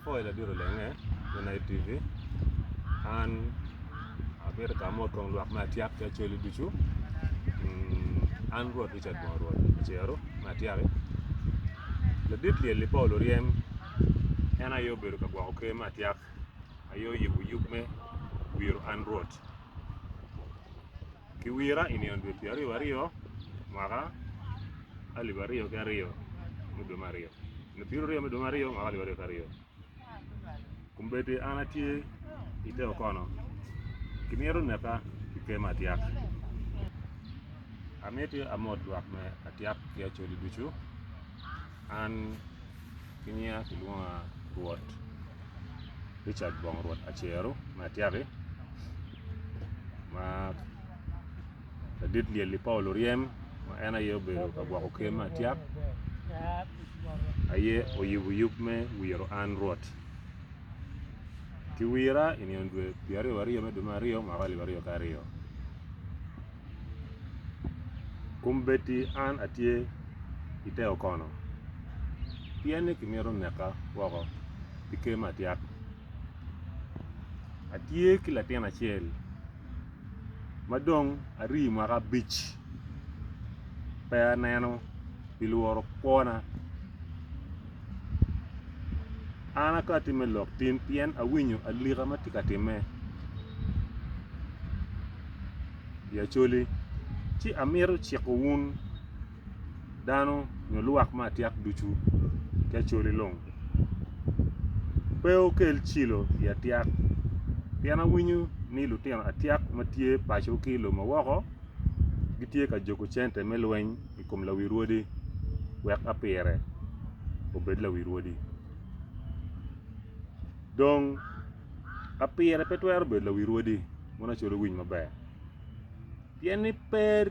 foil adiro lenge na TV an aber kamot kong Rwot Me Atiak Acoli duchu an Rwot Richard Bongorwot Acero Atiak le dit li Paulo riem ena yo beru ka gwa ke Me Atiak ayo yub me wiru an Rwot ki wira ini on be wario maka ali wario ka rio mudo mario ne piru rio mudo mario maka ali wario ka rio kumbete anatie ite okono kinero neta ke Me Atiak ameti amot Rwot Me Atiak Acoli duchu an kinia kilunga Rwot Richard Bongorwot Acero Me Atiak ma dit li Paulo riem ma ena yo beru ka gwa ke Me Atiak aye oyub me wiro an Rwot ki wira ini on due piare wario me do mario ma wali wario ka rio kumbeti an atie ite okono piene kimero neka woko ke Me Atiak atie kila tiana chiel madong ari maka beach pa neno piluoro pona ana ka time lok tin pien awinyo alira matika time ya choli chi amiro chekowun dano nyoluak Me Atiak duchu ke choli long peo kel chilo ya Atiak pien awinyo ni lutien Atiak matie pacho kilo mawoko gitie ka joko chente melweny ikom la wirwodi wek Apire obed la wirwodi dong Apire petwer bed la wirwodi mona choro winy maber pien ni per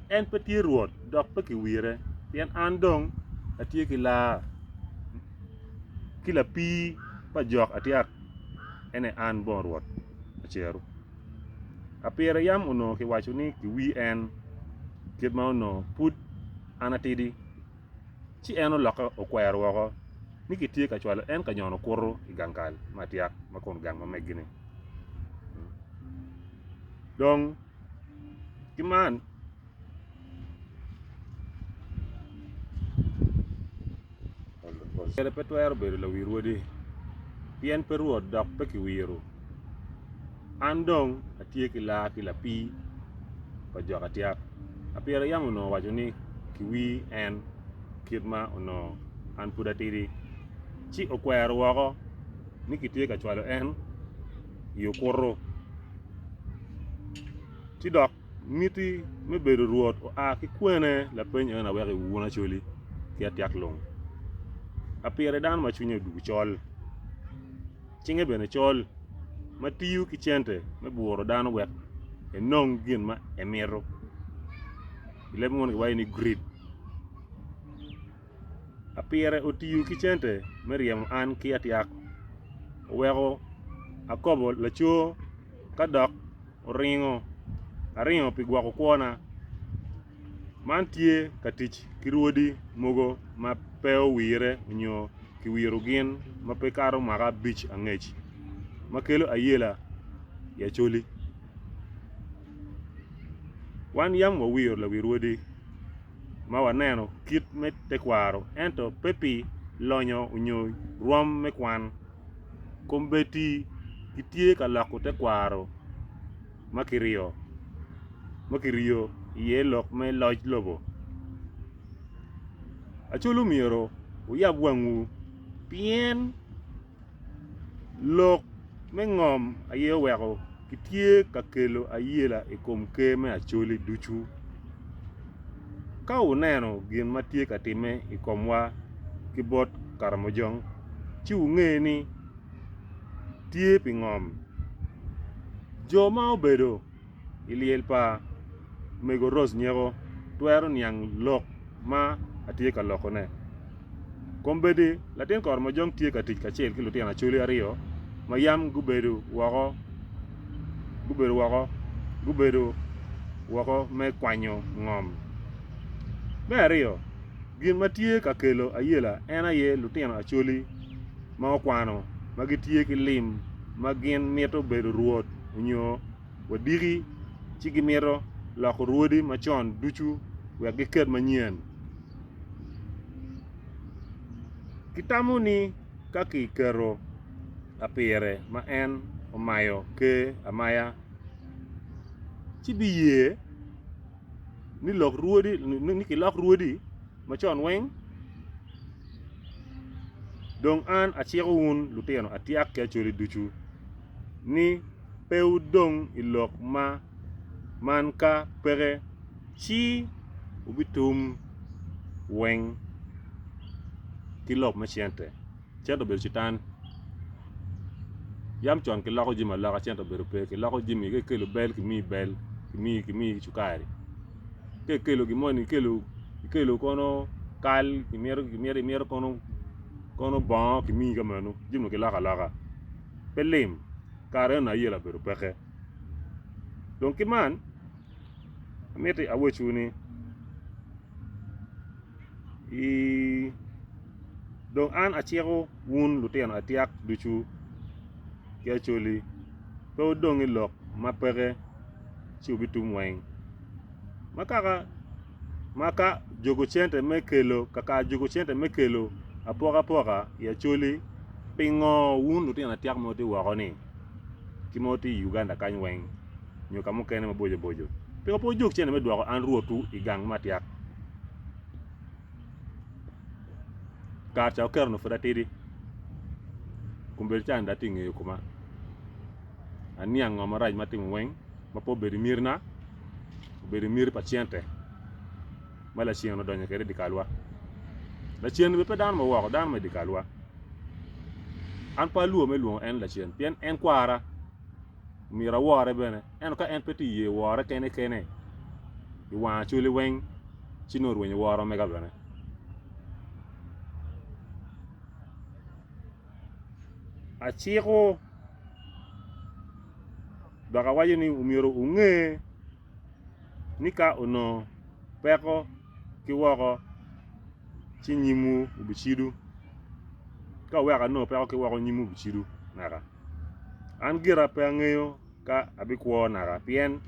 en petie Rwot dok pe ki wire pien an dong atie kila pi pa jok Atiak ene an Bongorwot Acero Apire yam uno ki wacho ni ki wi en kit ma uno put anatidi chi eno loka okwero woko ni ki tie ka chwalo en ka nyono kuro igankal Me Atiak makon gang ma megini dong kiman Apire petwer bedo la wirwodi pien per Rwot dok pe ki wiru an dong atie kila pi pa jok Atiak Apire yam uno wacho ni ki wi en kit ma uno an puda tidi chi okwero woko ni ki tie ka chwalo en yo kuro chi dok miti me bedo Rwot o a ki kwene la peny en awek wuon Acoli ki Atiak long Apire dan ma chunye du chol chinge bene chol matiu ki chente me buoro dan wek enong gin ma emiro ilem ngon wai ni greed Apire otiu ki chente me riem an ki Atiak weko akobo la chuo kadok aringo pi gwako kwona mantie katich kirwodi mogo ma peo wire nyo ki wiru gin ma pe karo maka beach angech makelo ayela ya Choli wan yam wa wir la wirwodi ma waneno kit me tekwaro ento pepi lonyo unyo rom me kwan kombeti kitie ka lako tekwaro makirio ye lok me loj lobo achulu miero uyab wangu pien lok me ngom aye weko kitie ka kelo ayela ikom ke Me Acoli duchu ka uneno gin matie ka time ikomwa kibot karamojong chi ung'e ni tie pi ngom jo ma obedo iliel pa mego ros nyego twero niang lok ma atie ka lokone kombedi latin karamojong tie ka tich kachiel ki lutien Acoli ario mayam gubedo woko me kwanyo ngom me ario gin matie ka kelo ayela en aye lutien Acoli ma okwano ma gitie ki lim ma gin mito bedo ruoth onyo wadigi ci gimito loko ruodi machon duchu wek giket manyien. Kitamo ni kaki kero Apire ma en omayo ke amaya ci biye ni lok ruodi ni ki lok ruodi machon weng dong an achieko un lutino Atiak Acoli duchu ni peu dong ilok ma man ka pere chi ubitum weng kilop machente chento bel chitan yam chon ki loko jima loko chento bel pe ki loko jimi ke kelo bel ki mi chukari ke kelo gimoni kelo kono kal ki miero kono bon ki mi gamano jimo ki laka pelim kare na yela bel peke donc man amete awechuni donc an achieko un lutino Atiak duchu ki Acoli pe dong ilok mapere ci ubitum weng maka jogo chente mekelo apoka ya Acoli pingo un lutino Atiak moti wakoni kimoti Uganda kany weng nyoka mokene mabojo pingo po jok chente medwako an ruotu igang matiak kar cha okerno fuda tidi kumbel chan dati ng'eyo kuma aniang ng'oma raj matimo weng mapo bedi mirna bedi mir paciente mala chien no donyo kere dikalwa la chien be pedan mo wako dan me dikalwa an pa luo me luo en la chien pien en kwara mira wore bene en ka en peti ye wore kene i wa Acoli weng chinor wenye woro mega bene achieko baka wayo ni umiro ung'e ni ka ono peko kiwoko chi nyimu ubichidu ka weka no peko kiwoko nyimu ubichidu naka an gira pe ang'eyo ka abikwo naka pien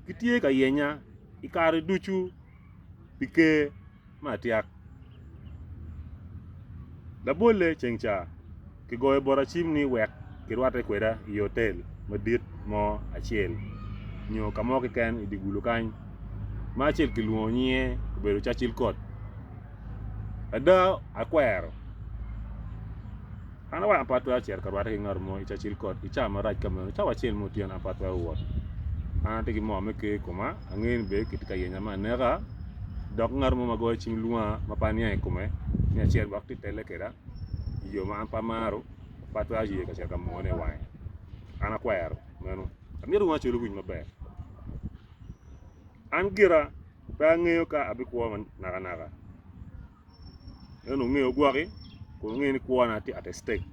kitie ka yenya ikare duchu pike matiak dabole chengcha kigoyo bora chim ni wek kirwate kweda i hotel madit mo achiel nyo kamo kiken idigulu kany ma achiel kiluo nyie kubedo chachil kot ada akwero ana wa ampatwa achiel karwate ki ngar mo ichachil kot ichama raj kamano chawa achiel mo tiyan ampatwa uwot ana tigi mo meke kuma ang'en be kitika yenya ma nega dok ngar mo magoyo chim luwa mapania kume ni achiel bakti tele keda yo ma ampa maro patwa yie ka chaka mone wae ana kwero meno amiro wa Acoli winy maber an gira pe ang'eyo ka abikwo naka eno ng'eyo gwaki ko ng'e ni kwana ti at stake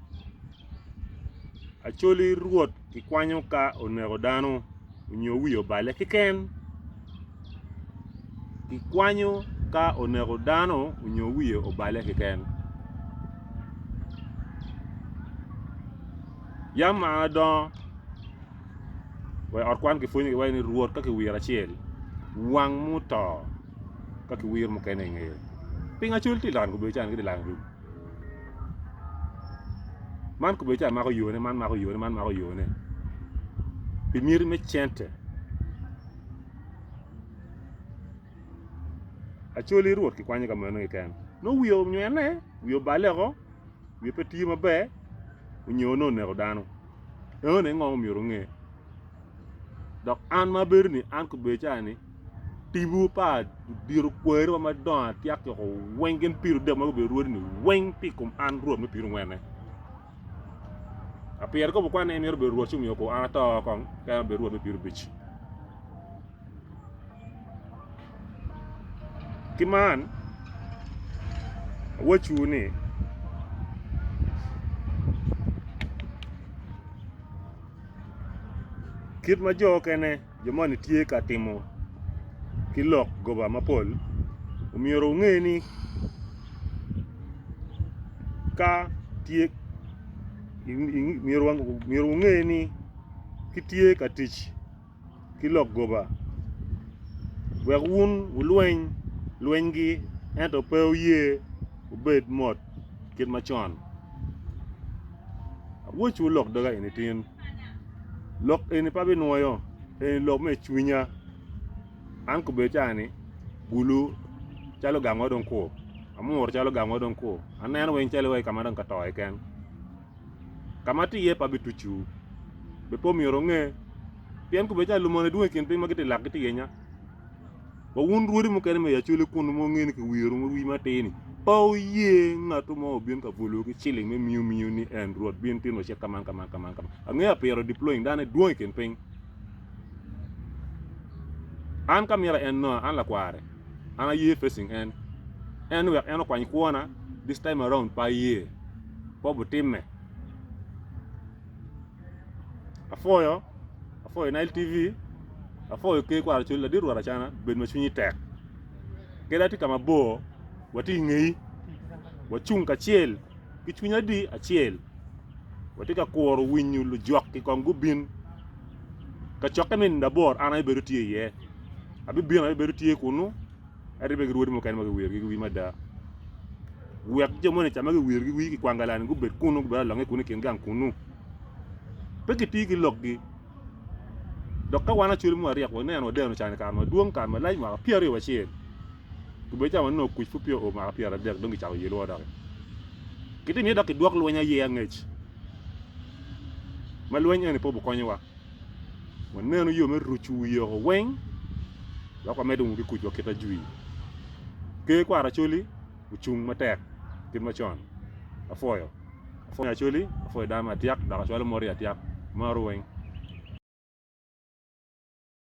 Acoli ruoth kikwanyo ka onego dano onyo wiyo bale kiken kikwanyo ka onego dano onyo wiyo obale kiken yama don we orkwan kifunyo ki ni ruoth kaki wir achiel wang muto kaki wir mokene ng'eyo piny Acoli ti lan kubechan ki dilan ru man kubechan mako yone man mako yone pimir me chente Acoli ruoth kikwanyo kamano kiken no wiyo nywene wiyo balego wiyo peti maber unyono nego dano ene ng'o miro ng'e dok an maberni an kubechani tibu pa diru kwero ma don Atiak ko wengen piru de ma be ruodi ni weng pikum an ruod me piru ngene Apire ko bukwane emiro be ruod chumyo ko an to kon ka be ruod me piru bich kiman wachuni kit ma jo kene jomani tie ka timo kilok goba mapol umiro ng'e ni ka tie miru ng'e ni kitie ka tich kilok goba wek lweny gi ento pe oyie ubed mot kit machon wuochu lok daga ini tin lok ini pabi nuoyo ini lok me chunya an ko be chani gulu chalo gango don ko amor chalo gango don ko anen wen chalo wai kamadan ka toy ken kamati ye pabi tuchu be po miru ng'e pien ko be chalo mone duwe kin pin magiti lak giti yenya ba wun ruodi mo kene me ya chule kun mo ng'eni ki wiru mo wi matini pau ye ng'ato mo bien ka bulu ki chilling me miu ni en ruot bien tin mo che kaman ang'e Apire deploying dane duwe kin pin an kamera en no an la kware ana ye facing en wek en kwany kuona this time around pa ye po butimme afoyo Nile TV afoyo ke kwara chula diru wara chana ben machunyi tek kedati kama bo wati ngei wachung ka chiel kichunya di achiel wati ka koro winyu lu jok ki kongu bin ka choke min da bor ana beru tie ye abi bin ana beru tie kunu ari be ruodi mo kan mag wer gi wi mada wek jomone chama gi wer gi wi ki kwangalani gu bet kunu gu ba longe kunu ken gang kunu pekiti gi loggi dokka wana chul mo riak wona no deno chane kan ma duong kan ma lai ma Apire wa chen ku be jaman no ku fu pio o ma Apire dek dongi chaw yelo da kiti mi dokki duok lo nya ye ngech ma lo nya ne po bu konyo wa wona no yo me ruchu yo wen lo ko medu ngi ku jo kita jui ke kwara chuli uchung matek kin ma chon afoyo Acoli afoyo dama Atiak da chwalo mori Atiak maru wen